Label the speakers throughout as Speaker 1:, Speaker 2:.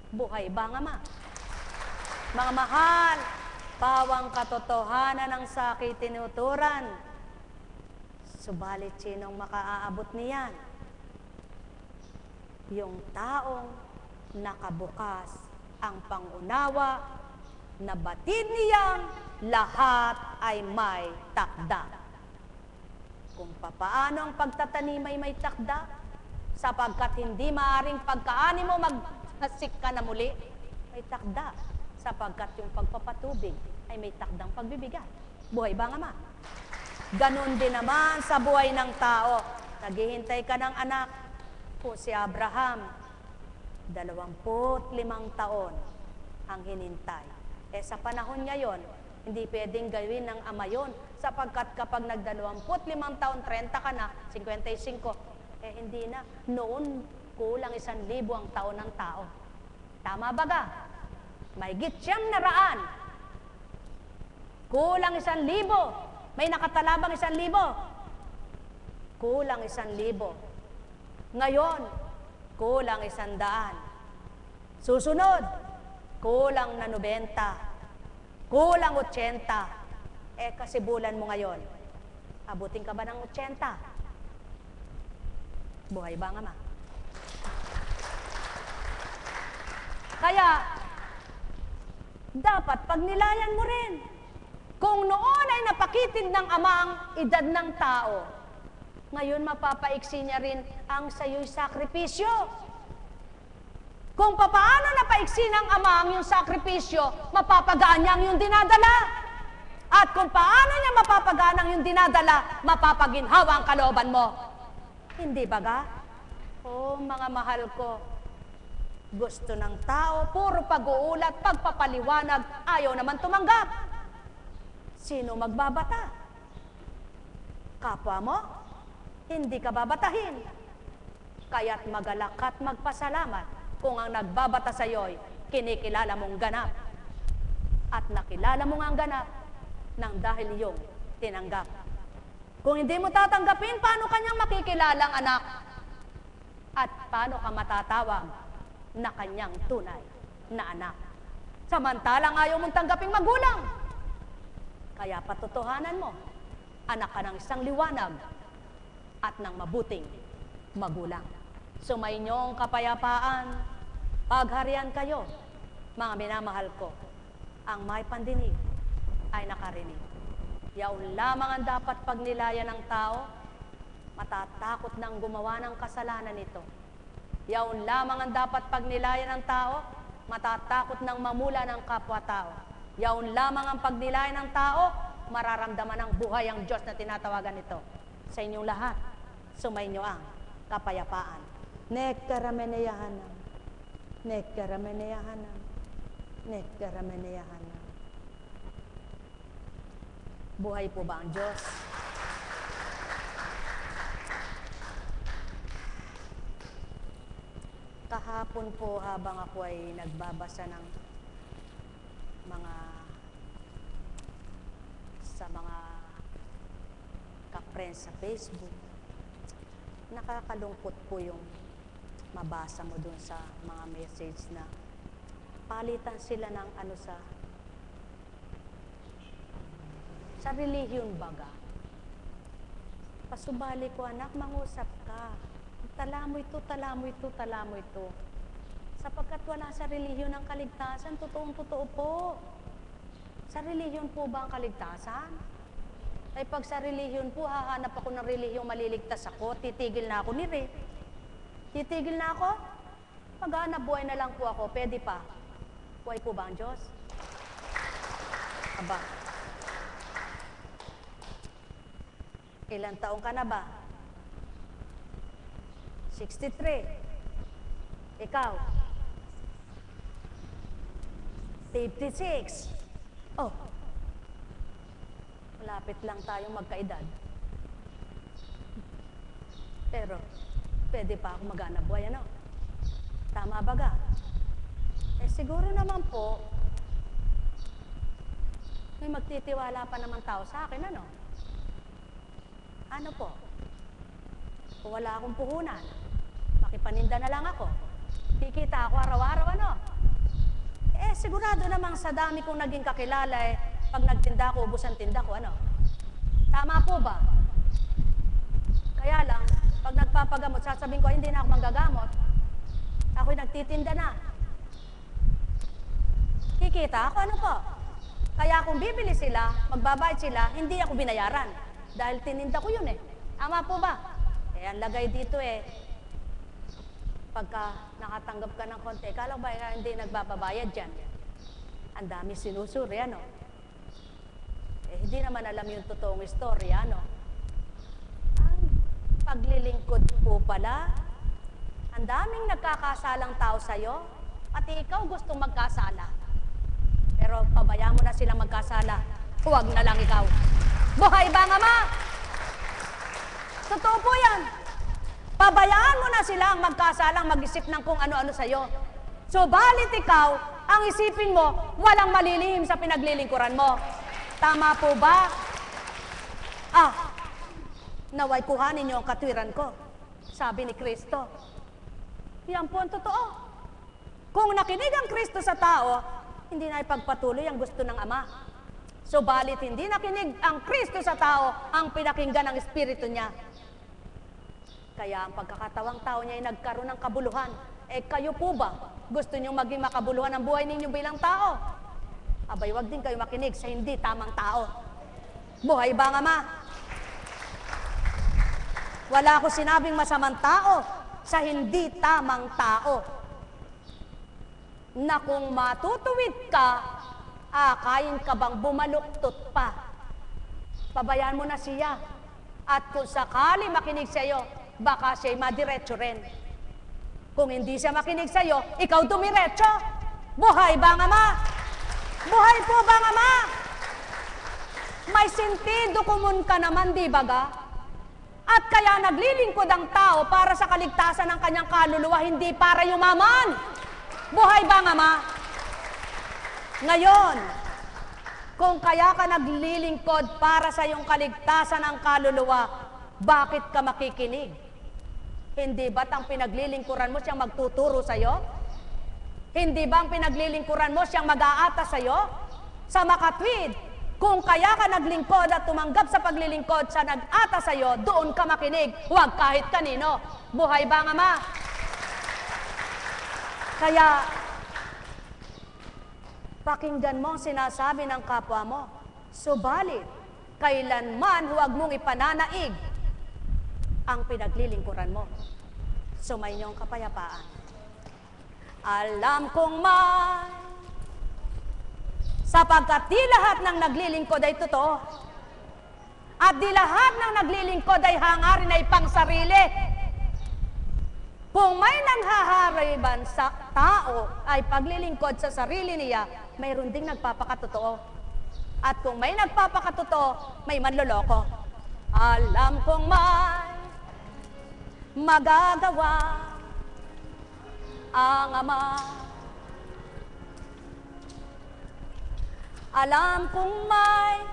Speaker 1: Buhay ba nga ma? Mga mahal, pawang katotohanan ng sakit tinuturan. Subalit sinong makaaabot niyan? Yung taong nakabukas ang pangunawa na batid niyang lahat ay may takda. Kung papaano ang pagtatanim ay may takda, sapagkat hindi maaring pagkaani mo maghasik ka na muli, may takda. Sapagkat yung pagpapatubig ay may takdang pagbibigay. Buhay ba nga ma? Ganon din naman sa buhay ng tao. Naghihintay ka ng anak. Po si Abraham, 25 taon ang hinintay. Sa panahon ngayon, hindi pwedeng gawin ng ama yun. Sapagkat kapag nag-25 taon, 30 ka na, 55, hindi na. Noon, kulang 1,000 ang taon ng tao. Tama ba ga? Mahigit 900. Kulang 1,000. May nakatalabang 1,000. Kulang 1,000. Ngayon, kulang 100. Susunod, kulang na 90. Kulang 80. Kasibulan mo ngayon, abutin ka ba ng 80? Buhay ba nga ma? Kaya, dapat pagnilayan mo rin. Kung noon ay napakitid ng ama ang edad ng tao, ngayon mapapaiksi niya rin ang sayo'y sakripisyo. Kung papaano napaiksi ng ama ang iyong sakripisyo, mapapagaan niya ang iyong dinadala. At kung paano niya mapapagaan ang iyong dinadala, mapapaginhawa ang kalooban mo. Hindi ba ga? Mga mahal ko, gusto ng tao, puro pag-uulat, pagpapaliwanag, ayaw naman tumanggap. Sino magbabata? Kapwa mo? Hindi ka babatahin. Kaya't magalak at magpasalamat kung ang nagbabata sa iyo'y kinikilala mong ganap. At nakilala mo nga ang ganap nang dahil iyong tinanggap. Kung hindi mo tatanggapin, paano kanyang makikilalang anak? At paano ka matatawag na kanyang tunay na anak? Samantalang ayaw mong tanggaping magulang. Kaya patotohanan mo, anak ka ng isang liwanag at ng mabuting magulang. Sumayinyong kapayapaan, pagharian kayo, mga minamahal ko. Ang may pandinig ay nakarinig. Yaon lamang ang dapat pagnilayan ng tao, matatakot ng gumawa ng kasalanan nito. Yaon lamang ang dapat pagnilayan ng tao, matatakot ng mamula ng kapwa-tao. Yaon lamang ang pagnilayan ng tao, mararamdaman ng buhay ang Diyos na tinatawagan nito. Sa inyong lahat, sumainyo ang kapayapaan. Nekkarameneyahanam, nekkarameneyahanam, nekkarameneyahanam. Buhay po ba ang Diyos? Kahapon po habang ako ay nagbabasa ng mga ka-friends sa Facebook, nakakalungkot po yung mabasa mo dun sa mga message na palitan sila ng sa relihiyon baga. Pasubali ko, anak, mangusap ka. Tala mo ito, tala mo ito, tala mo ito. Sapagkat wala sa relihiyon ang kaligtasan, totoong-totoo po. Sa relihiyon po ba ang kaligtasan? Ay pag sa relihiyon po, hahanap ako ng relihiyong maliligtas ako, titigil na ako nire. Titigil na ako? Maghanap buhay na lang po ako, pwede pa. Buhay po ba ang Diyos? Aba. Ilang taong ka na ba? 63. Ikaw? 56. Oh. Malapit lang tayong magkaedad. Pero, pwede pa ako maghanap buhay, ano? Tama ba ga? Siguro naman po, may magtitiwala pa naman tao sa akin, ano? Ano po? Kung wala akong puhunan, makipaninda na lang ako. Kikita ako araw-araw, ano? sigurado namang sa dami kong naging kakilala pag nagtinda ko, ubos ang tinda ko, ano? Tama po ba? Kaya lang, pag nagpapagamot, sasabihin ko, hindi na ako manggagamot. Ako'y nagtitinda na. Kikita ako, ano po? Kaya kung bibili sila, magbabayad sila, hindi ako binayaran. Dahil tininda ko yun Tama po ba? Ang lagay dito pagka nakatanggap ka ng konti, kala ba hindi nagbababayad dyan? Ang dami sinusuri, ano? Hindi naman alam yung totoong istorya, ano? Ang paglilingkod po pala, ang daming nagkakasalang tao sa'yo, pati ikaw gustong magkasala. Pero pabayaan mo na silang magkasala, huwag na lang ikaw. Buhay ba nga ma? Totoo po yan. Pabayaan mo na silang magkasalang mag-isip ng kung ano-ano sa'yo. Subalit ikaw, ang isipin mo, walang malilihim sa pinaglilingkuran mo. Tama po ba? Naway kuhanin niyo ang katwiran ko. Sabi ni Kristo. Yan po ang totoo. Kung nakinig ang Kristo sa tao, hindi na ipagpatuloy ang gusto ng Ama. Subalit hindi nakinig ang Kristo sa tao, ang pinakinggan ng Espiritu niya. Kaya ang pagkakatawang tao niya ay nagkaroon ng kabuluhan. Kayo po ba? Gusto niyong maging makabuluhan ang buhay ninyo bilang tao? Abay, wag din kayo makinig sa hindi tamang tao. Buhay ba nga ma? Wala ako sinabing masamang tao sa hindi tamang tao. Na kung matutuwid ka, akayin ka bang bumaluktot pa? Pabayaan mo na siya. At kung sakali makinig sa iyo, baka siya'y madiretso rin. Kung hindi siya makinig sa iyo, ikaw dumiretso. Buhay ba nga ma? Buhay po ba nga ma? May sentido kumun ka naman, di ba ga? At kaya naglilingkod ang tao para sa kaligtasan ng kanyang kaluluwa, hindi para yumaman. Buhay ba nga ma? Ngayon, kung kaya ka naglilingkod para sa iyong kaligtasan ng kaluluwa, bakit ka makikinig? Hindi ba't ang pinaglilingkuran mo siyang magtuturo sa iyo? Hindi ba ang pinaglilingkuran mo siyang mag-aata sa iyo? Sa makatwid, kung kaya ka naglingkod at tumanggap sa paglilingkod sa nag-ata sa iyo, doon ka makinig, huwag kahit kanino. Buhay ba nga ma? Kaya, pakinggan mo ang sinasabi ng kapwa mo. Subalit, kailanman huwag mong ipananaig ang pinaglilingkuran mo. Sumainyo ang kapayapaan. Alam kong may, sapagkat di lahat ng naglilingkod ay totoo, at di lahat ng naglilingkod ay hangarin ay pangsarili. Kung may nanghahariban sa tao ay paglilingkod sa sarili niya, mayroon ding nagpapakatotoo. At kung may nagpapakatotoo, may manloloko. Alam kong may magagawa ang Ama. Alam kong may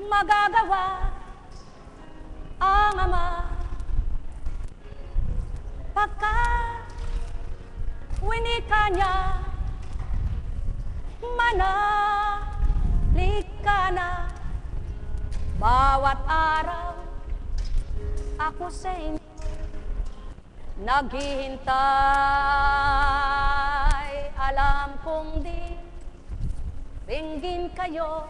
Speaker 1: magagawa ang Ama. Pagkat winika niya, manalik ka na. Bawat araw ako sa inyo naghihintay. Alam kong di ringgin kayo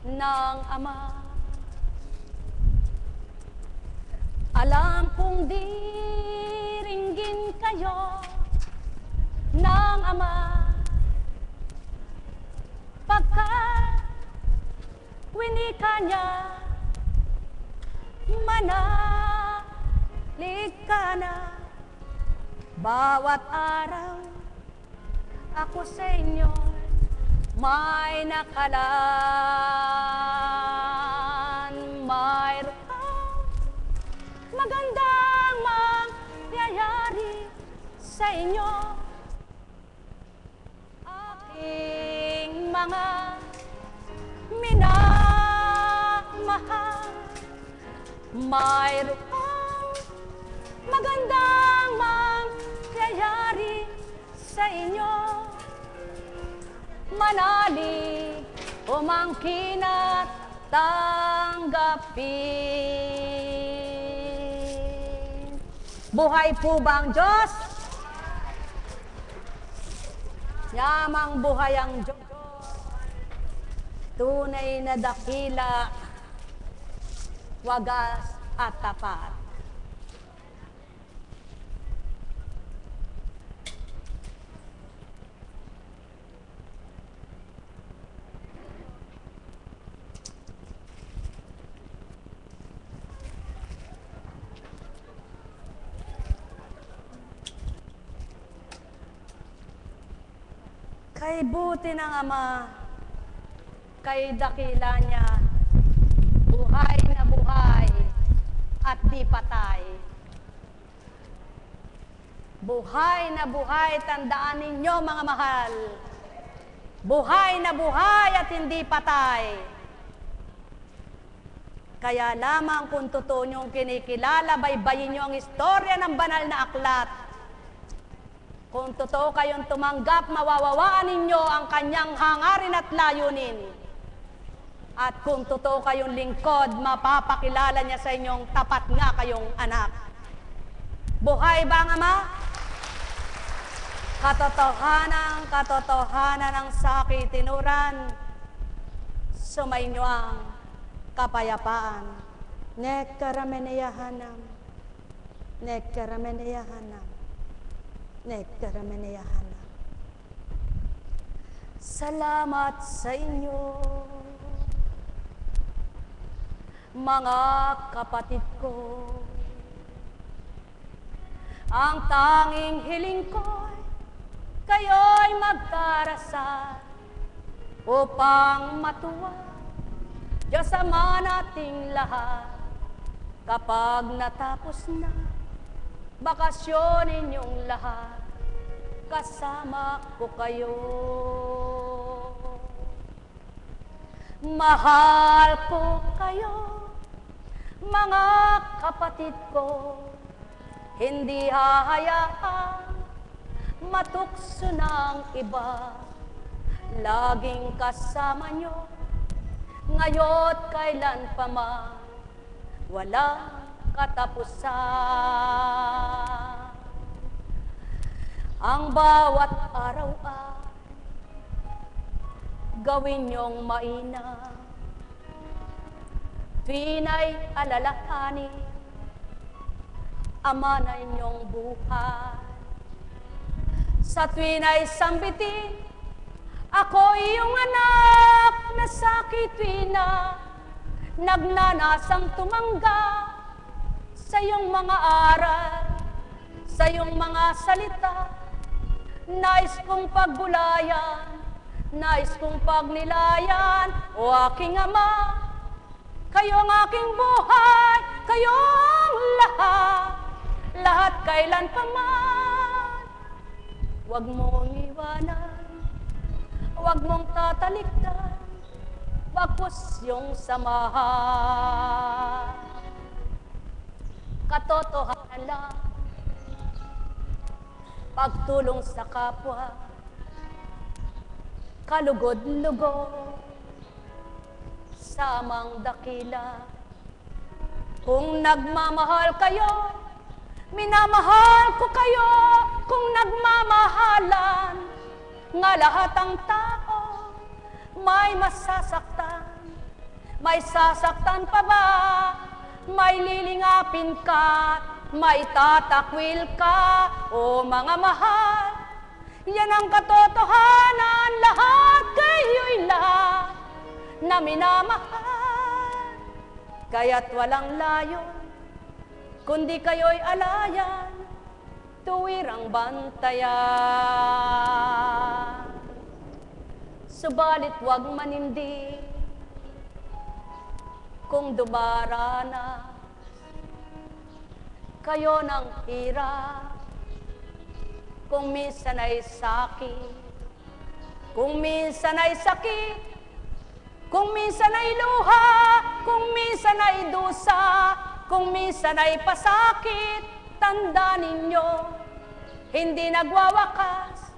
Speaker 1: ng Ama. Alam kong di ringgin kayo ng Ama. Pagkat winika niya, manalik ka na. Bawat araw ako sa inyo may nakalaan. Mayroong magandang mangyayari sa inyo. Aking mga minamahal, mayroong magandang mangyayari sa inyo. manali, umangkin at tanggapin. Buhay po ba ang Diyos? Yamang buhay ang Diyos. Tunay na dakila, wagas at tapat. Kay buti ng Ama, kay dakila niya, buhay na buhay at di patay. Buhay na buhay, tandaan ninyo mga mahal. Buhay na buhay at hindi patay. Kaya lamang kung totoo niyong kinikilala, baybayin niyo ang istorya ng banal na aklat. Kung totoo kayong tumanggap, mawawawaan ninyo ang kanyang hangarin at layunin. At kung totoo kayong lingkod, mapapakilala niya sa inyong tapat nga kayong anak. Buhay ba ang Ama? Katotohanan ng sakit tinuran, sumainyo ang kapayapaan. Nekkarameneyahanam, nekkarameneyahanam, nekkarameneyahanam. Salamat sa inyo, mga kapatid ko. Ang tanging hiling ko'y kayo'y magdarasal upang matuwa Diyos Ama nating lahat. Kapag natapos na bakasyon ninyong lahat, kasama ko kayo. Mahal ko kayo, mga kapatid ko, hindi hahayaan matukso ng iba. Laging kasama nyo, ngayon kailan pa man, walang katapusan. Ang bawat araw ay gawin niyong mainam. Tuwin ay alalahanin, Ama na inyong buhay. Sa tuwin ay sambitin, ako iyong anak na sakit na nagnanasang tumangga sa iyong mga aral, sa iyong mga salita. Nais kong pagbulayan, nais kong pagnilayan, o aking Ama, kayo ang aking buhay, kayo ang lahat kailan pa man. Huwag mong iwanan, huwag mong tatalikdan, bagkus yung samahan. Katotohanan lang, pagtulong sa kapwa, kalugod-lugod, samang dakila. Kung nagmamahal kayo, minamahal ko kayo. Kung nagmamahalan, nga lahat ang tao may masasaktan. May sasaktan pa ba? May lilingapin ka, may tatakwil ka, o mga mahal. Yan ang katotohanan, lahat kayo'y lahat na minamahal. Kaya't walang layon, kundi kayo'y alayan, tuwirang bantayan. Subalit huwag manindi kung dumaranas kayo ng hirap, kung minsan ay sakit, kung minsan ay sakit, kung minsan ay luha, kung minsan ay dusa, kung minsan ay pasakit, tanda ninyo, hindi nagwawakas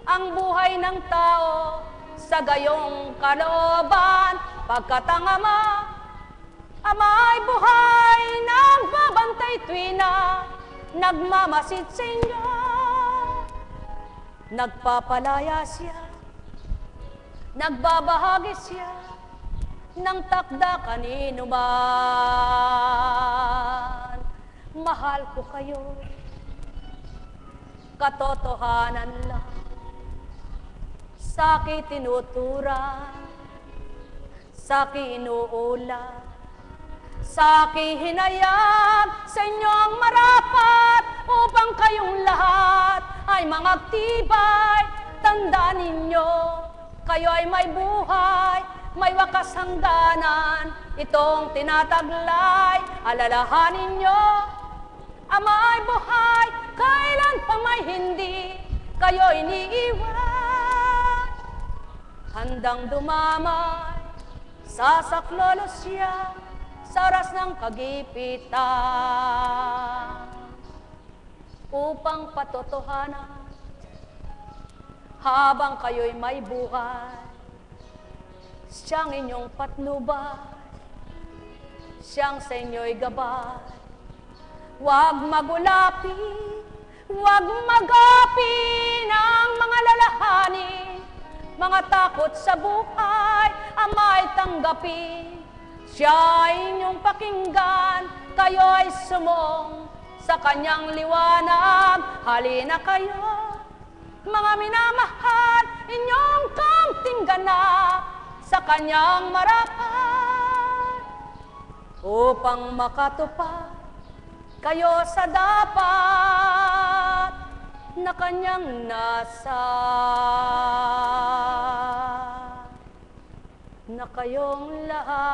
Speaker 1: ang buhay ng tao sa gayong kalooban, pagkat ang Ama'y buhay, nagbabantay tuwina, nagmamasid sa inyo, nagpapalaya siya, nagbabahagi siya ng takda kanino man. Mahal ko kayo, katotohanan lang, sa'ki tinuturan, sa'ki inuulan, sa'ki hinayag sa inyong marapat, upang kayong lahat ay mangagtibay. Tandaan ninyo, kayo ay may buhay, may wakas hangganan, itong tinataglay. Alalahanin nyo, Ama ay buhay, kailan pa may hindi kayo iniiwan. Handang dumamay sa saklolo siya, sa oras ng kagipitan, upang patotohanan habang kayo'y may buhay, siyang inyong patnubay, siyang sa inyo'y gabay. Huwag magulapi, huwag magapi ng mga lalahanin, mga takot sa buhay, Ama'y tanggapin. Siya ay inyong pakinggan, kayo ay sumong sa kanyang liwanag. Halina kayo, mga minamahal, inyong kamting ganap sa kanyang marapat, upang makatupad kayo sa dapat na kanyang nasa, na kayong lahat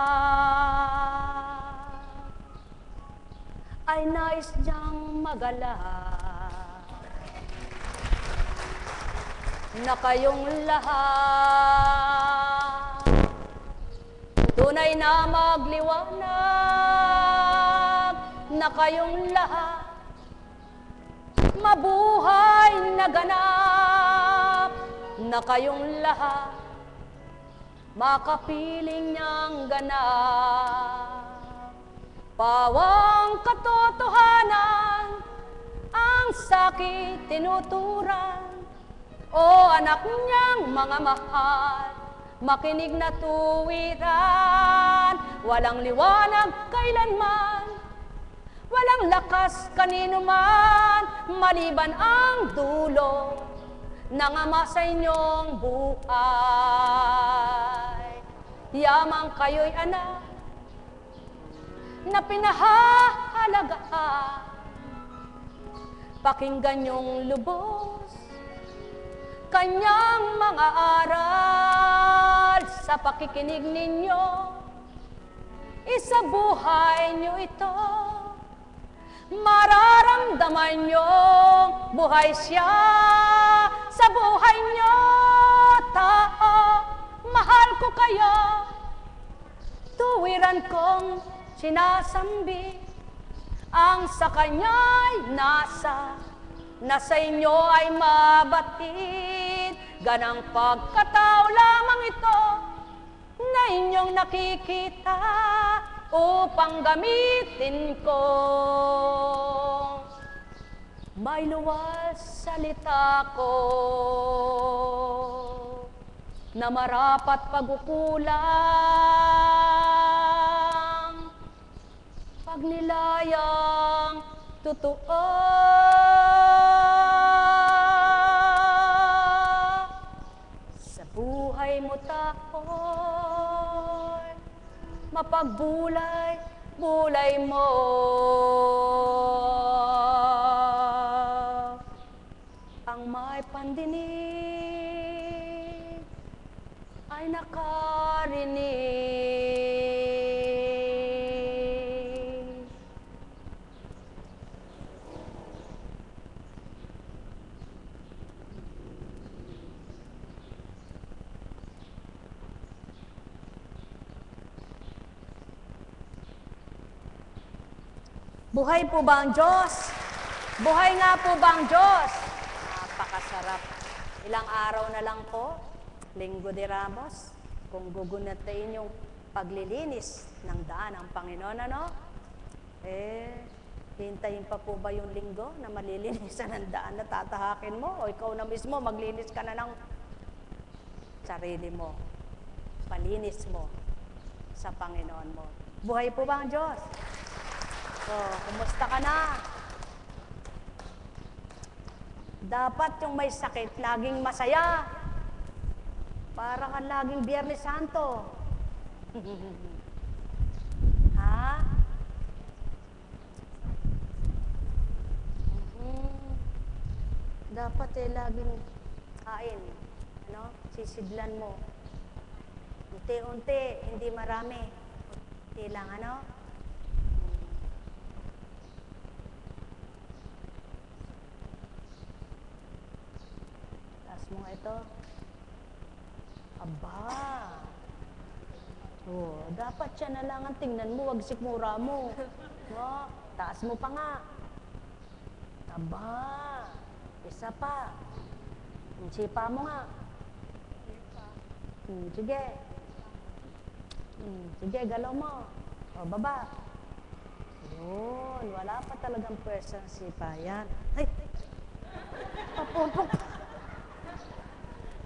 Speaker 1: ay nais niyang magalak, na kayong lahat tunay na magliwanag, na kayong lahat mabuhay na ganap, na kayong lahat makapiling niyang ganap. Pawang katotohanan ang sa'ki tinuturan, o anak niyang mga mahal, makinig na tuwiran. Walang liwanag kailanman, walang lakas kanino man, maliban ang dulo ng Ama sa inyong buhay. Yamang kayo'y anak na pinahahalagaan, pakinggan niyong lubos kanyang mga aral. Sa pakikinig ninyo, isabuhay niyo ito, mararamdaman niyong buhay siya sa buhay niyo. Tao, mahal ko kayo, tuwiran kong sinasambi, ang sa kanya'y nasa inyo ay mabatid. Ganang pagkatao lamang ito na inyong nakikita, upang gamitin ko may luwas salita ko, na marapat pagkukulang, pagnilayang totoo. Sa buhay mo tao'y mapagbulay-bulay mo, ang may pandinig ay nakarinig. Buhay po ba ang Diyos? Buhay nga po ba ang Diyos? Napakasarap. Ilang araw na lang po, Linggo de Ramos, kung gugunatin yung paglilinis ng daan ng Panginoon, ano? Hintayin pa po ba yung linggo na malilinisan ng daan na tatahakin mo? O ikaw na mismo, maglinis ka na ng sarili mo. Palinis mo sa Panginoon mo. Buhay po ba ang Diyos? So, kumusta ka na? Dapat yung may sakit, laging masaya. Para kang laging Biyernes Santo. Ha? Dapat laging kain. Ano? Sisidlan mo. Unti-unti, hindi marami. Unti lang, ano? Taas mo nga ito. Aba! Dapat siya na lang ang tingnan mo, wag sikmura mo. No? Taas mo pa nga. Aba! Isa pa. Sipa mo nga. Sige. Sige, galaw mo. Baba. Yun, wala pa talagang person sipa. Yan. Ay! Papupok.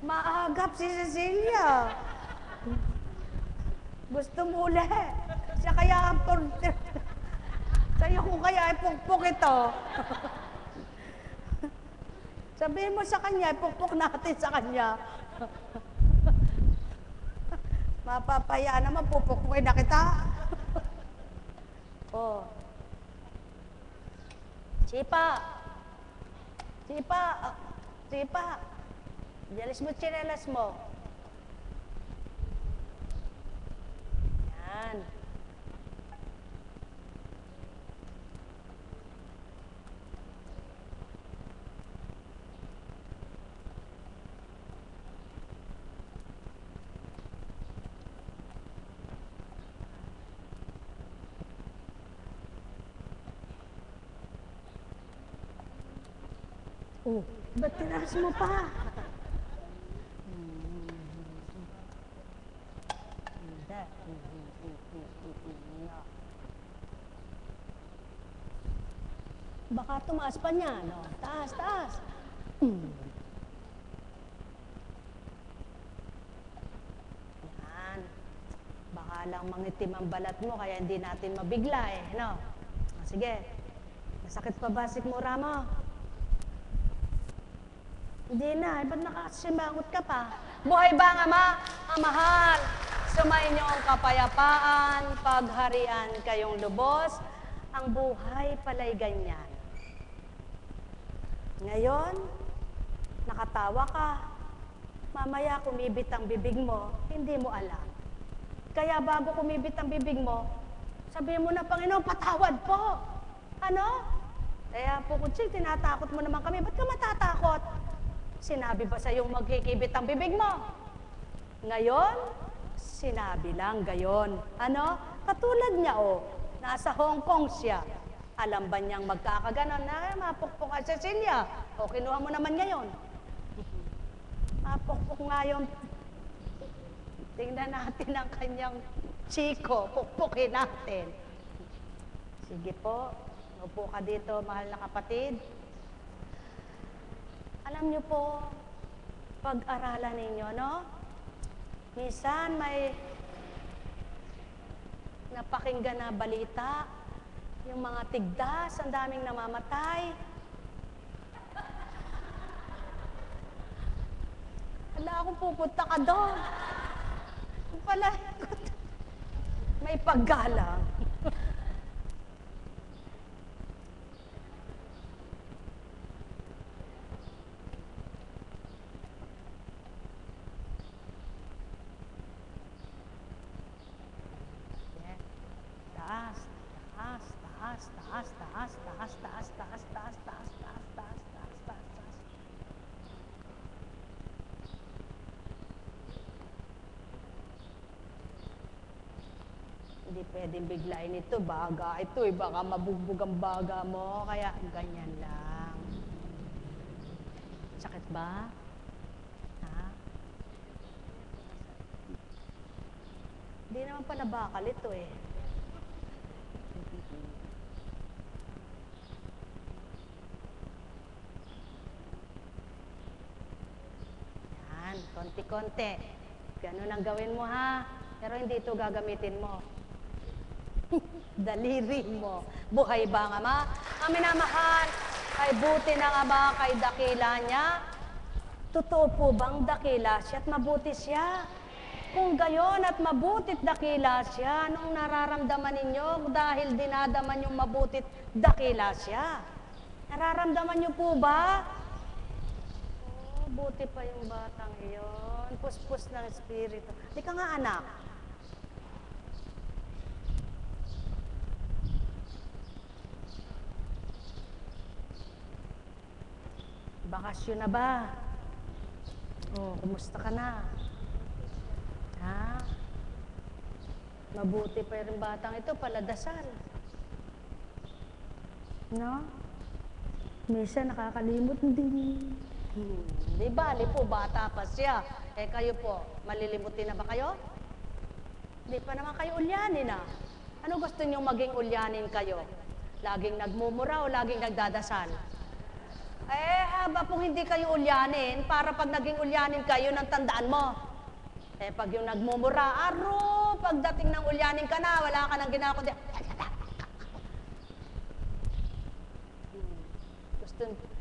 Speaker 1: Maagap si Cecilia. Gusto mo ulit. Siya kaya sa'yo ko kaya ipukpok ito. Sabihin mo sa kanya, ipukpok natin sa kanya. Mapapaya naman, pupukpukin na kita. Sipa. Sipa. Sipa. Diyalis mo tsinelas mo. Yan. Ba't tinaas mo pa? Baka tumaas pa niya, no? Taas, taas. Yan. Baka lang mangitim ang balat mo, kaya hindi natin mabigla no? Sige. Masakit pa ba sikmura mo? Hindi na, ba't nakasimangot ka pa? Buhay ba ang Ama? Ang mahal. Sumainyo ang kapayapaan, pagharian kayong lubos. Ang buhay pala'y ganyan. Ngayon, nakatawa ka. Mamaya kumibit ang bibig mo, hindi mo alam. Kaya bago kumibit ang bibig mo, sabihin mo na, Panginoon, patawad po. Ano? Kaya po, Kutsing, tinatakot mo naman kami. Ba't ka matatakot? Sinabi ba sa'yong magkikibit ang bibig mo? Ngayon, sinabi lang gayon. Ano? Katulad niya, nasa Hong Kong siya. Alam ba niyang magkakaganon na mapukpok ka, Cecilia? O, kinuha mo naman ngayon. Mapukpok ngayon. Tingnan natin ang kanyang chiko. Pukpukin natin. Sige po. Upo ka dito, mahal na kapatid. Alam niyo po, pag-aralan ninyo, no? Minsan may napakinggan na balita, yung mga tigdas, ang daming namamatay. Wala akong pupunta ka doon. Pala, may paggalang. Hindi pwedeng biglain ito, baga ito baka mabugbog ang baga mo, kaya ganyan lang. Sakit ba? Ha? Hindi naman pala bakal ito eh. Yan, konti-konti. Ganun ang gawin mo ha. Pero hindi ito gagamitin mo. Daliri mo. Buhay ba ang Ama? Ang minamahal ay buti ng Ama kay dakila niya. Totoo po bang dakila siya at mabuti siya? Kung gayon at mabutit dakila siya, anong nararamdaman ninyo dahil dinadaman yung mabutit dakila siya? Nararamdaman niyo po ba? Oh, buti pa yung batang iyon. Puspos ng espiritu. Di ka nga anak. Bakasyon na ba? Oh, kumusta ka na? Ha? Mabuti pa yung batang ito, paladasal. No? Minsan nakakalimot din. Di bali po, bata pa siya. Eh kayo po, malilimutin na ba kayo? Di pa naman kayo ulyanin ah. Ano gusto nyo maging ulyanin kayo? Laging nagmumura o laging nagdadasal? Eh, haba pong hindi kayo ulyanin, para pag naging ulyanin kayo, nang tandaan mo. Eh, pag yung nagmumura, aro, pagdating ng ulyanin ka na, wala ka nang ginawa kundi,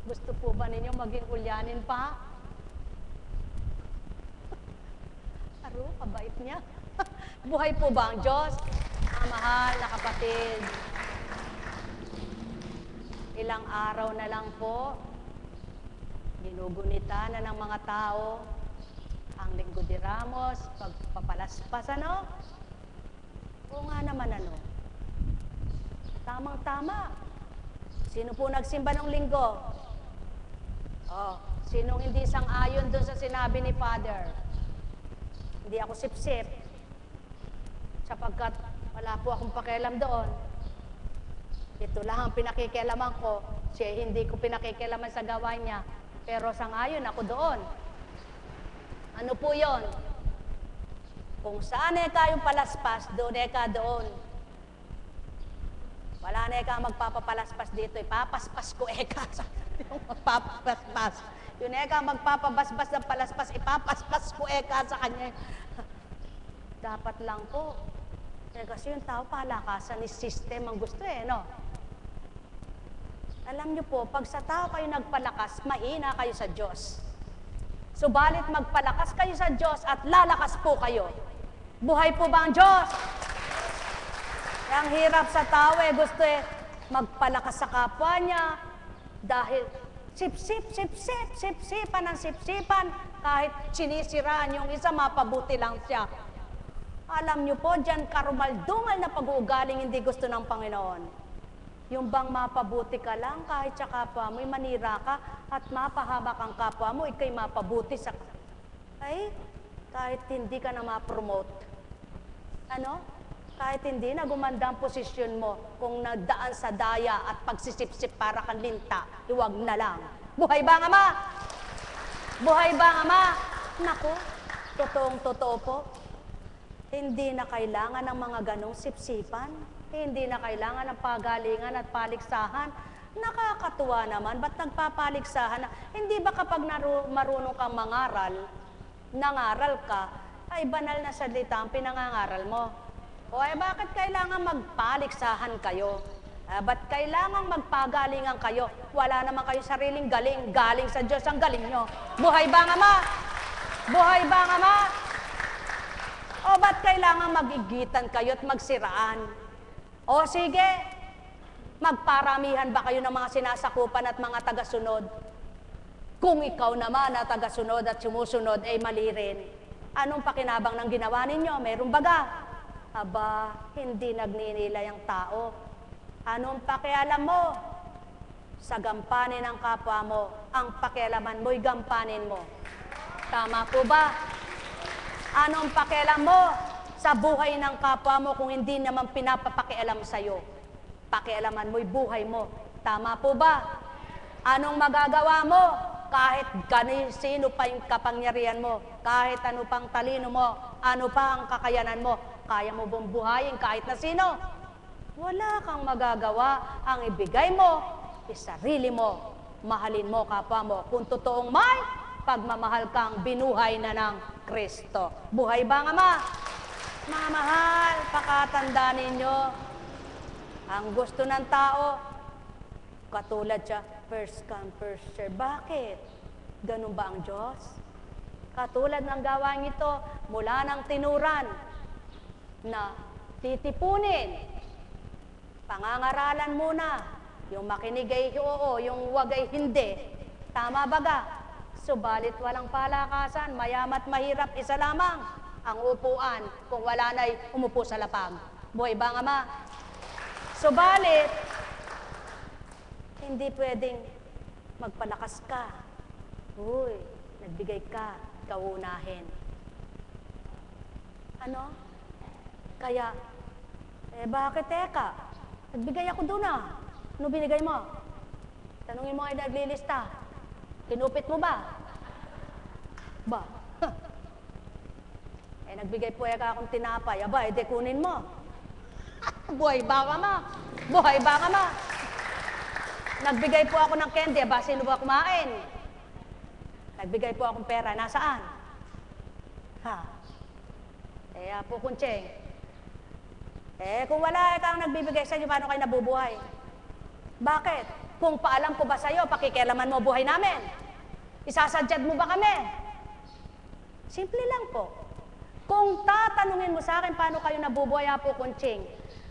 Speaker 1: gusto po ba ninyo maging ulyanin pa? Aro, kabait niya. Buhay po ba ang Diyos? Ang mahal na kapatid. Ilang araw na lang po, ginugunita na ng mga tao ang Linggo de Ramos, pagpapalaspas, ano? Oo nga naman, ano? Tamang-tama. Sino po nagsimba ng linggo? Oh, sinong hindi sang-ayon doon sa sinabi ni Father? Hindi ako sip-sip. Sapagkat wala po akong pakialam doon. Ito lang ang pinakikialaman ko. Siya hindi ko pinakikialaman sa gawain niya. Pero sang-ayon ako doon. Ano po yon? Kung saan kayong palaspas, doon doon. Wala na ka magpapapalaspas dito. Ipapaspas ko eka. Yung magpapaspas. Yun magpapabasbas ng palaspas. Ipapaspas ko eka sa kanya. Dapat lang po. Kasi yung tao palakasan ni system ang gusto no? Alam niyo po, pag sa tao kayo nagpalakas, mahina kayo sa Diyos. Subalit magpalakas kayo sa Diyos at lalakas po kayo. Buhay po ba ang Diyos? Ang hirap sa tao gusto magpalakas sa kapwa niya dahil sipsipan ng sipsipan, kahit sinisiraan yung isa, mapabuti lang siya. Alam niyo po, dyan karumal-dumal na pag-uugaling hindi gusto ng Panginoon. Yung bang mapabuti ka lang kahit sa kapwa mo, manira ka at mapahamak ang kapwa mo, ikay mapabuti sa... Ay, kahit hindi ka na ma-promote. Ano? Kahit hindi na gumanda ang posisyon mo, kung nagdaan sa daya at pagsisip-sip para kang linta, iwag na lang. Buhay ba ang Ama? Buhay ba ang Ama? Naku, totoong-totoo po. Hindi na kailangan ng mga ganong sipsipan. Hindi na kailangan ng pagalingan at paligsahan. Nakakatuwa naman, ba't nagpapaligsahan? Hindi ba kapag marunong kang mangaral, nangaral ka, ay banal na salita ang pinangangaral mo? O ay bakit kailangan magpaligsahan kayo? Ba't kailangan magpagalingan kayo? Wala naman kayo sariling galing. Galing sa Diyos ang galing nyo. Buhay ba ang Ama? Buhay ba ang Ama? O ba't kailangan magigitan kayo at magsiraan? O sige, magparamihan ba kayo ng mga sinasakupan at mga tagasunod? Kung ikaw naman na tagasunod at sumusunod ay mali rin. Anong pakinabang ng ginawa ninyo? Meron baga? Aba, hindi nagninilay ang tao. Anong pakialam mo? Sa gampanin ng kapwa mo, ang pakialaman mo'y gampanin mo. Tama po ba? Anong pakialam mo sa buhay ng kapwa mo kung hindi naman pinapapakialam sa'yo? Pakialaman mo'y buhay mo. Tama po ba? Anong magagawa mo? Kahit sino pa yung kapangyarihan mo, kahit ano pang talino mo, ano pa ang kakayanan mo, Kaya mo bang buhayin kahit na sino? Wala kang magagawa. Ang ibigay mo is sarili mo. Mahalin mo kapwa mo. Kung totoong may pagmamahal kang binuhay na ng Kristo. Buhay ba nga ma? Mga mahal, pakatanda ninyo. Ang gusto ng tao, katulad siya, first come, first serve. Bakit? Ganun ba ang Diyos? Katulad ng gawain ito, mula ng tinuran na titipunin, pangangaralan muna, yung makinig ay oo, yung wag ay hindi. Tama baga? Subalit walang palakasan, mayamat mahirap, isa lamang ang upuan kung wala na'y umupo sa lapag. Buhay ba nga ma? Subalit, hindi pwedeng magpalakas ka. Uy, nagbigay ka, kaunahin. Ano? Kaya, bakit teka? Nagbigay ako doon ah. Ano binigay mo? Tanungin mo ay naglilista. Kinupit mo ba? Ba? Nagbigay po ka akong tinapay. Aba, edi kunin mo. Buhay ba ka ma? Buhay ba ka ma? Nagbigay po ako ng candy. Aba, sino ba kumain? Nagbigay po akong pera. Nasaan? Ha? Po kuntseng. Kung wala kang nagbibigay sa inyo, paano kayo nabubuhay? Bakit? Kung paalam ko ba sa'yo, pakikialaman mo buhay namin? Isasadyad mo ba kami? Simple lang po. Kung tatanungin mo sa akin paano kayo nabubuhay, po kuntsing,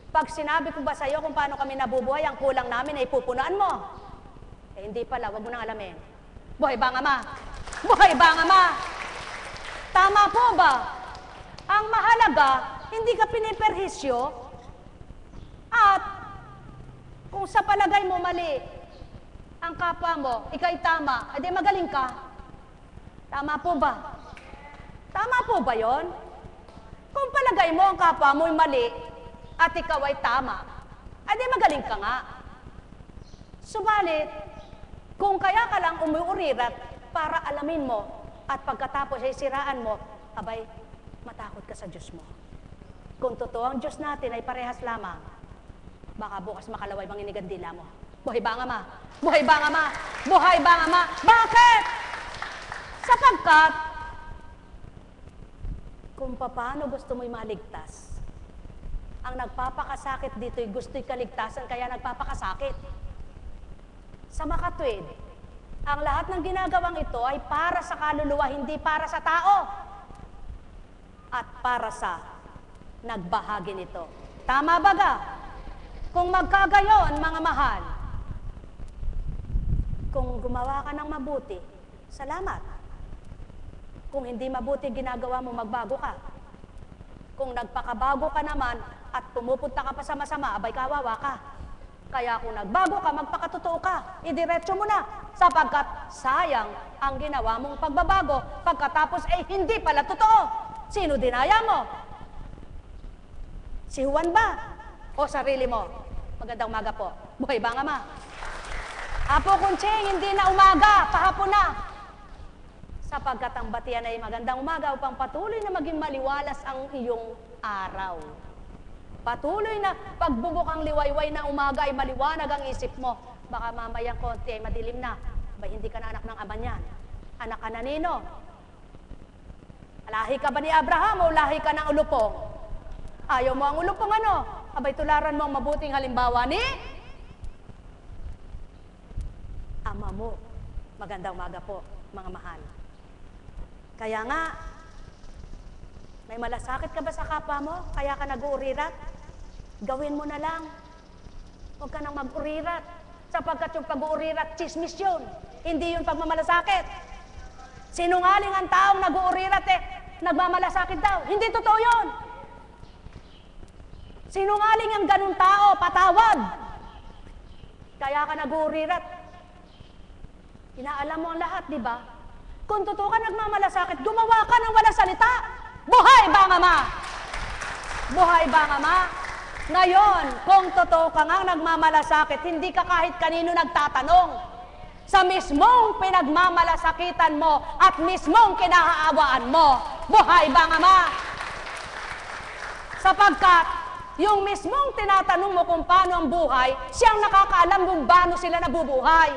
Speaker 1: pag sinabi ko ba sa'yo kung paano kami nabubuhay, ang kulang namin ay pupunaan mo. Hindi pala, wag mo nang alamin. Buhay ba nga ma? Buhay ba nga ma? Tama po ba? Ang mahalaga, hindi ka piniperhisyo at kung sa palagay mo mali ang kapwa mo, ikay tama, edi magaling ka. Tama po ba? Tama po ba yon? Kung palagay mo ang kapwa mo'y mali at ikaw ay tama, edi magaling ka nga. Subalit, kung kaya ka lang umuurirat para alamin mo at pagkatapos ay siraan mo, abay, matakot ka sa Diyos mo. Kung totoo ang Diyos natin ay parehas lamang, baka bukas makalaway bang inigandila mo. Buhay ba nga ma? Buhay ba nga ma? Buhay ba nga ma? Bakit? Sapagkat, kung paano gusto mo'y maligtas, ang nagpapakasakit dito'y gusto'y kaligtasan, kaya nagpapakasakit. Sa makatwid, ang lahat ng ginagawang ito ay para sa kaluluwa, hindi para sa tao. At para sa nagbahagi nito. Tama baga? Kung magkagayon, mga mahal, kung gumawa ka ng mabuti, salamat. Kung hindi mabuti ginagawa mo, magbago ka. Kung nagpakabago ka naman at pumupunta ka pa sa masama, abay kawawa ka. Kaya kung nagbago ka, magpakatotoo ka, idiretso mo na, sapagkat sayang ang ginawa mong pagbabago, pagkatapos ay hindi pala totoo. Sino dinaya mo? Si Juan ba? O sarili mo? Magandang umaga po. Buhay ba nga ma? Apo kuntsing, hindi na umaga, pahapon na. Sapagkat ang batian ay magandang umaga upang patuloy na maging maliwalas ang iyong araw. Patuloy na pagbubuk ang liwayway na umaga ay maliwanag ang isip mo. Baka mamayang konti ay madilim na. Ba hindi ka na anak ng ama niyan? Anak ka na nino? Lahi ka ba ni Abraham o lahi ka ng ulupong? Ayaw mo ang ulupong ano? Abay tularan mo ang mabuting halimbawa ni ama mo. Magandang umaga po, mga mahal. Kaya nga, may malasakit ka ba sa kapwa mo? Kaya ka nag-uurirat? Gawin mo na lang. Huwag ka nang mag-urirat. Sapagkat yung pag-uurirat, chismis yun. Hindi yun pagmamalasakit. Sinungaling ang taong nag-uurirat nagmamalasakit daw. Hindi totoo yun. Sinungaling ang ganung tao, patawad. Kaya ka nag-uurirat. Inaalam mo ang lahat, di ba? Kung totoo ka nagmamalasakit, gumawa ka ng walang salita. Buhay ba nga ma? Buhay ba nga ma? Ngayon, kung totoo ka nga nagmamalasakit, hindi ka kahit kanino nagtatanong. Sa mismong pinagmamalasakitan mo at mismong kinahaawaan mo. Buhay ba nga ma? Sapagkat yung mismong tinatanong mo kung paano ang buhay, siyang nakakaalam kung paano sila nabubuhay.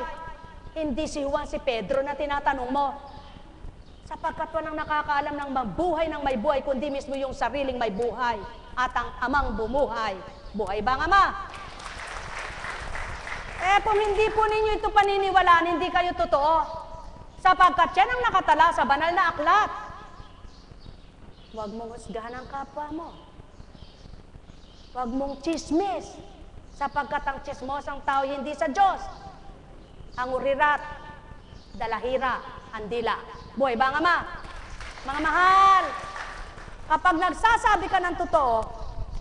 Speaker 1: Hindi si Juan, si Pedro na tinatanong mo. Sapagkat walang nakakaalam ng mabuhay ng may buhay, kundi mismo yung sariling may buhay at ang amang bumuhay. Buhay ba ang ama? Kung hindi po ninyo ito paniniwalaan, hindi kayo totoo. Sapagkat yan ang nakatala sa banal na aklat. Huwag mong husgahan ang kapwa mo. Huwag mong chismis, sapagkat ang chismosang tao hindi sa Diyos. Ang urirat, dalahira, andila. Buhay ba ang ama? Mga mahal, kapag nagsasabi ka ng totoo,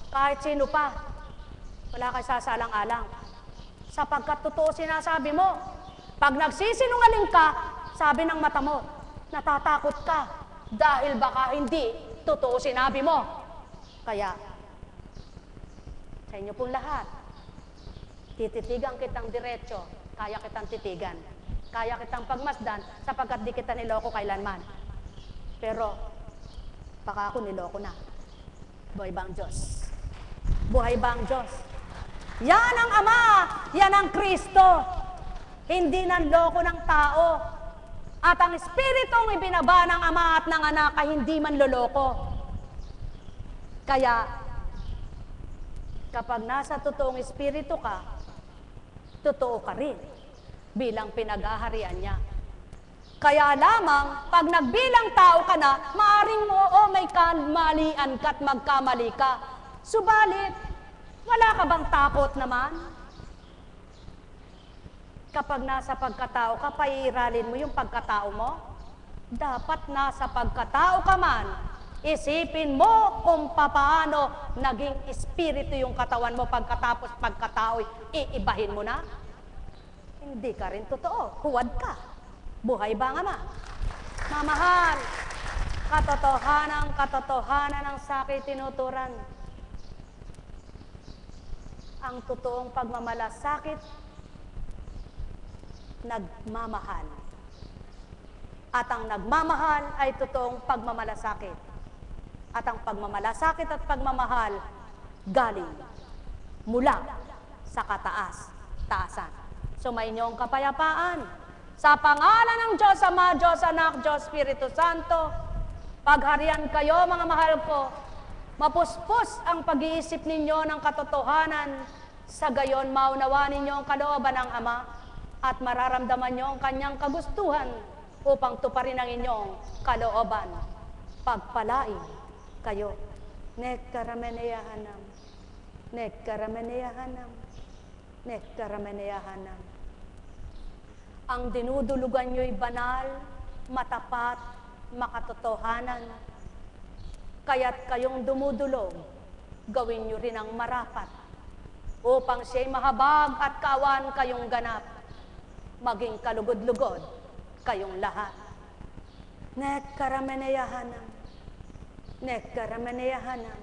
Speaker 1: kahit sino pa, wala kang sasalang-alang. Sapagkat totoo sinasabi mo. Pag nagsisinungaling ka, sabi ng mata mo, natatakot ka dahil baka hindi totoo sinabi mo. Kaya, sa inyo pong lahat, tititigan kitang diretso, kaya kitang titigan, kaya kitang pagmasdan, sapagkat di kita niloko kailanman. Pero, baka ako niloko na. Buhay ba ang Diyos? Buhay ba ang Diyos? Yan ang Ama, yan ang Kristo. Hindi nanloko ng tao. At ang Espiritong ibinaba ng Ama at ng Anak ay hindi man loloko. Kaya, kapag nasa totoong Espiritu ka, totoo ka rin bilang pinag-aharian niya. Kaya lamang, pag nagbilang tao ka na, maaring oo, may kamalian ka at magkamali ka. Subalit, wala ka bang takot naman? Kapag nasa pagkatao ka, paiiralin mo yung pagkatao mo? Dapat nasa pagkatao ka man, isipin mo kung paano naging espiritu yung katawan mo pagkatapos pagkatao, iibahin mo na? Hindi ka rin totoo. Huwad ka. Buhay ba nga ma? Mamahal, katotohanan ng sakit tinuturan. Ang totoong pagmamalasakit, nagmamahal. At ang nagmamahal ay totoong pagmamalasakit. At ang pagmamalasakit at pagmamahal galing mula sa kataas-taasan. Sumainyo ang kapayapaan. Sa pangalan ng Diyos Ama, Diyos Anak, Diyos Espiritu Santo, pagharian kayo mga mahal ko, mapuspos ang pag-iisip ninyo ng katotohanan, sa gayon maunawa ninyo ang kalooban ng Ama at mararamdaman nyo ang kanyang kagustuhan upang tuparin ang inyong kalooban. Pagpalain kayo. Nekkarameneyahanam. Nekkarameneyahanam. Nekkarameneyahanam. Ang dinudulugan nyo'y banal, matapat, makatotohanan. Kaya't kayong dumudulog, gawin nyo rin ang marapat upang siya'y mahabag at kawan kayong ganap, maging kalugod-lugod kayong lahat. Nekkarameneyahanam. Nekkarameneyahanam.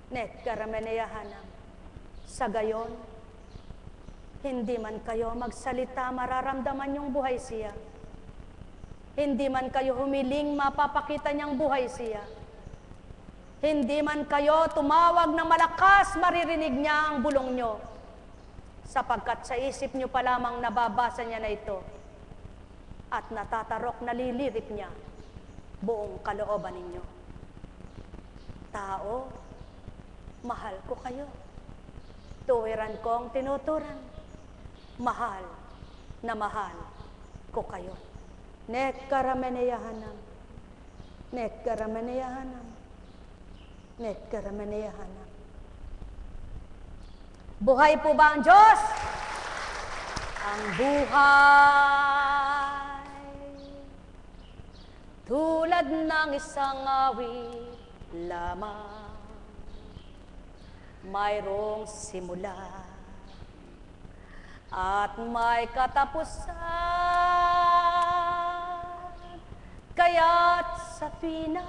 Speaker 1: Nekkarameneyahanam. Sa gayon, hindi man kayo magsalita, mararamdaman niyong buhay siya. Hindi man kayo humiling, mapapakita niyang buhay siya. Hindi man kayo tumawag na malakas, maririnig niya ang bulong niyo. Sapagkat sa isip niyo pa lamang nababasa niya na ito. At natatarok, nalilirik niya buong kalooban ninyo. Tao, mahal ko kayo. Tuwiran ko ang tinuturan. Mahal na mahal ko kayo. Nekkarameneyahanam. Nekkarameneyahanam. Nekkarameneyahanam. Buhay po ba ang Diyos? Ang buhay tulad ng isang awit lamang, mayroong simula at may katapusan, kaya't sa pinay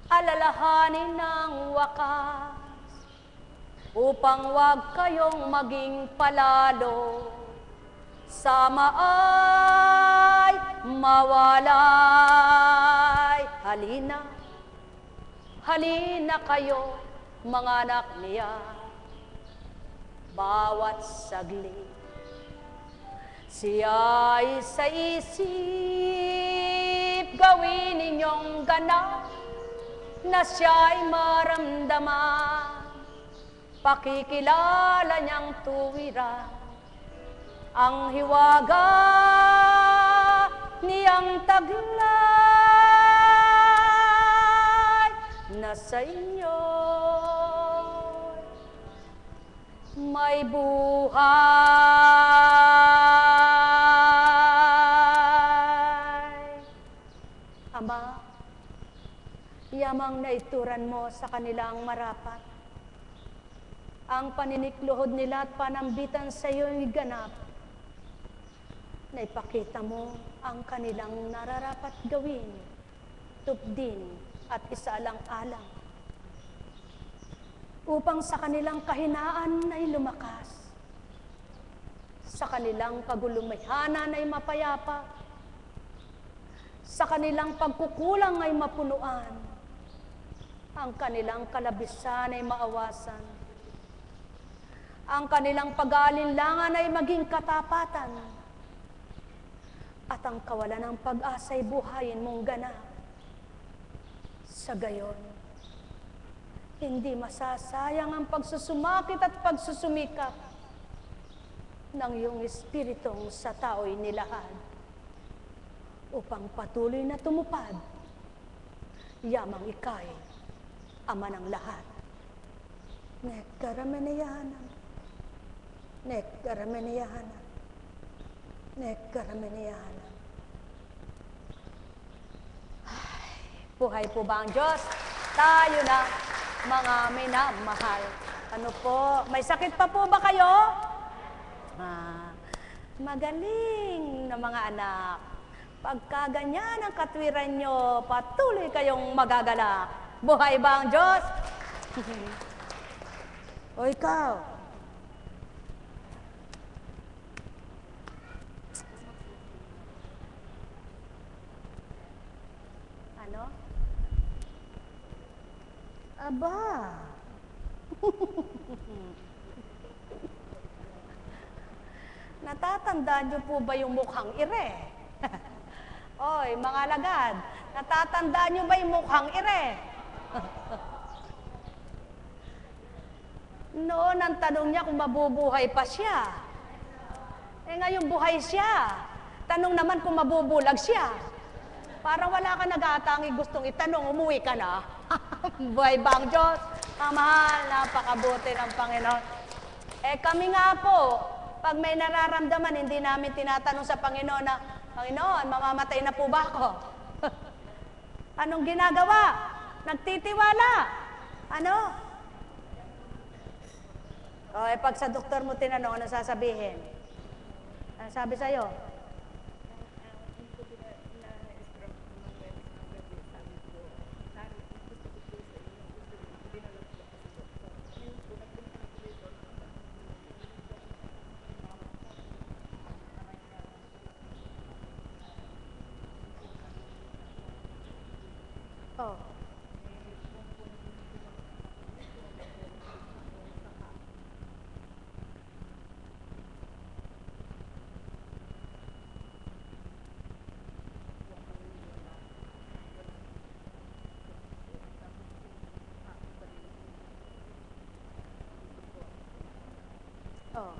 Speaker 1: alalahanin ng wakas, upang wag kayong maging palalo, sama ay mawalay. Halina, Halina kayo, mga anak niya, bawat saglit. Siya'y sa isip, gawin ninyong ganap, na siya'y maramdaman. Pakikilala niyang tuwira, ang hiwaga niyang taglay na sa inyo may buhay. Ama, yamang naituran mo sa kanilang marapat. Ang paninikluhod nila at panambitan sa iyo'y ganap. Naipakita mo ang kanilang nararapat gawin, tupdin at isaalang-alang, upang sa kanilang kahinaan ay lumakas, sa kanilang kagulumihanan ay mapayapa, sa kanilang pagkukulang ay mapunuan, ang kanilang kalabisan ay maawasan, ang kanilang pag-aalinlangan ay maging katapatan, at ang kawalan ng pag-asa'y buhayin mong ganap. Sa gayon, hindi masasayang ang pagsusumakit at pagsusumikap ng iyong espiritong sa tao'y nilahad upang patuloy na tumupad, yamang ika'y Ama ng lahat. Nekkarameneyahanan, nekkarameneyahanan, nekkarameneyahanan. Buhay po ba ang Diyos? Tayo na, mga minamahal. Ano po? May sakit pa po ba kayo? Magaling na mga anak. Pagka ganyan ang katwiran nyo, patuloy kayong magagalak. Buhay ba ang Diyos? O ikaw? Ano? Aba. Natatandaan niyo po ba yung mukhang ire? Oy, mga alagad, natatandaan niyo ba yung mukhang ire? Noon ang tanong niya kung mabubuhay pa siya. Eh ngayon buhay siya. Tanong naman kung mabubulag siya. Parang wala ka nag-aatangi gustong itanong, umuwi ka na. Buhay ba ang Diyos? Ang mahal, napakabuti ng Panginoon. Eh kami nga po, pag may nararamdaman, hindi namin tinatanong sa Panginoon na, Panginoon, mamamatay na po ba ako? Anong ginagawa? Nagtitiwala. Ano? O, eh pag sa doktor mo tinanong, ano sasabihin? Ano sabi sa'yo? Oh. Oh.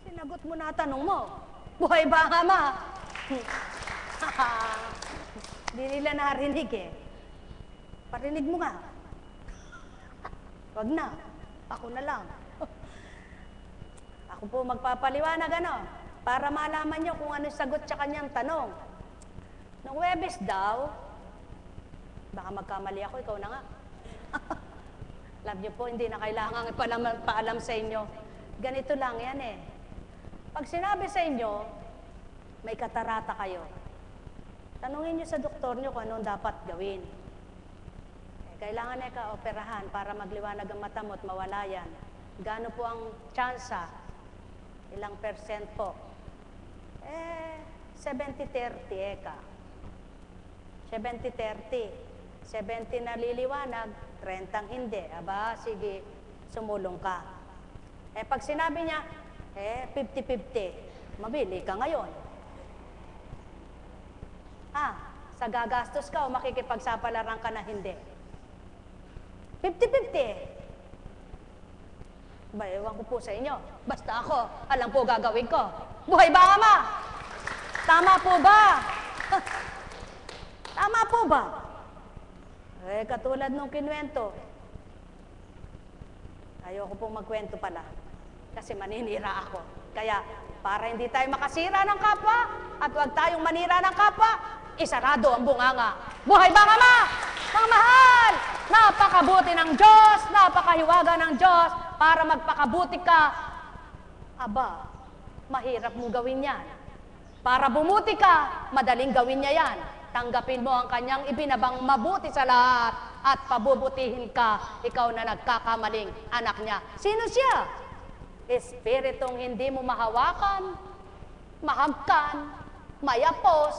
Speaker 1: Sinagot mo na tanong mo. Buhay ba ang Ama? Hindi nila narinig eh. Parinig mo nga. Wag na. Ako na lang. Ako po magpapaliwanag ano, para malaman nyo kung ano sagot sa kanyang tanong. Nung Huwebes daw, baka magkamali ako, ikaw na nga. Alam nyo po, hindi na kailangan paalam sa inyo. Ganito lang yan eh. Pag sinabi sa inyo, may katarata kayo. Tanungin nyo sa doktor nyo kung anong dapat gawin. Kailangan na ka-operahan para magliwanag ang mata mo at mawala yan. Gaano po ang tsansa? Ilang percent po? 70-30 eka. 70-30. 70 naliliwanag, 30 hindi. Aba, sige, sumulong ka. Pag sinabi niya, 50-50, mabili ka ngayon. Sa gagastos ka o makikipagsapalaran ka na hindi. 50-50. Ewan ko po sa inyo. Basta ako, alam po gagawin ko. Buhay ba, Ama? Tama po ba? Tama po ba? Katulad nung kinwento. Ayoko pong magkwento pala. Kasi maninira ako. Kaya, para hindi tayo makasira ng kapwa, at huwag tayong manira ng kapwa, isarado ang bunganga. Buhay ba, Ama? Mga mahal! Napakabuti ng Diyos, napakahiwaga ng Diyos para magpakabuti ka. Aba, mahirap mong gawin yan. Para bumuti ka, madaling gawin niya yan. Tanggapin mo ang kanyang ibinabang mabuti sa lahat at pabubutihin ka, ikaw na nagkakamaling anak niya. Sino siya? Espiritong hindi mo mahawakan, mahagkan, mayapos,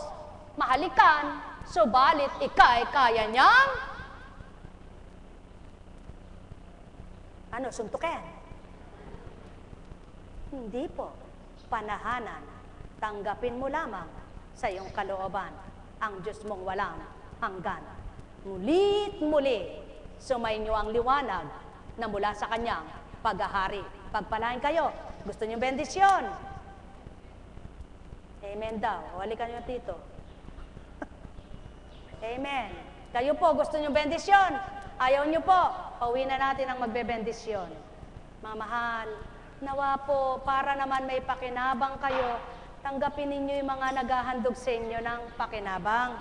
Speaker 1: mahalikan, subalit ika'y kaya niyang suntukin? Hindi po. Panahanan. Tanggapin mo lamang sa iyong kalooban ang Diyos mong walang hanggan. Mulit muli, sumainyo ang liwanag na mula sa kanyang paghahari. Pagpalain kayo. Gusto niyo bendisyon? Amen daw. Walikan niyo dito. Amen. Kayo po, gusto niyo bendisyon? Ayaw niyo po, pauwi na natin ang magbebendisyon. Mga mahal, nawa po, para naman may pakinabang kayo, tanggapin ninyo yung mga naghahandog sa inyo ng pakinabang.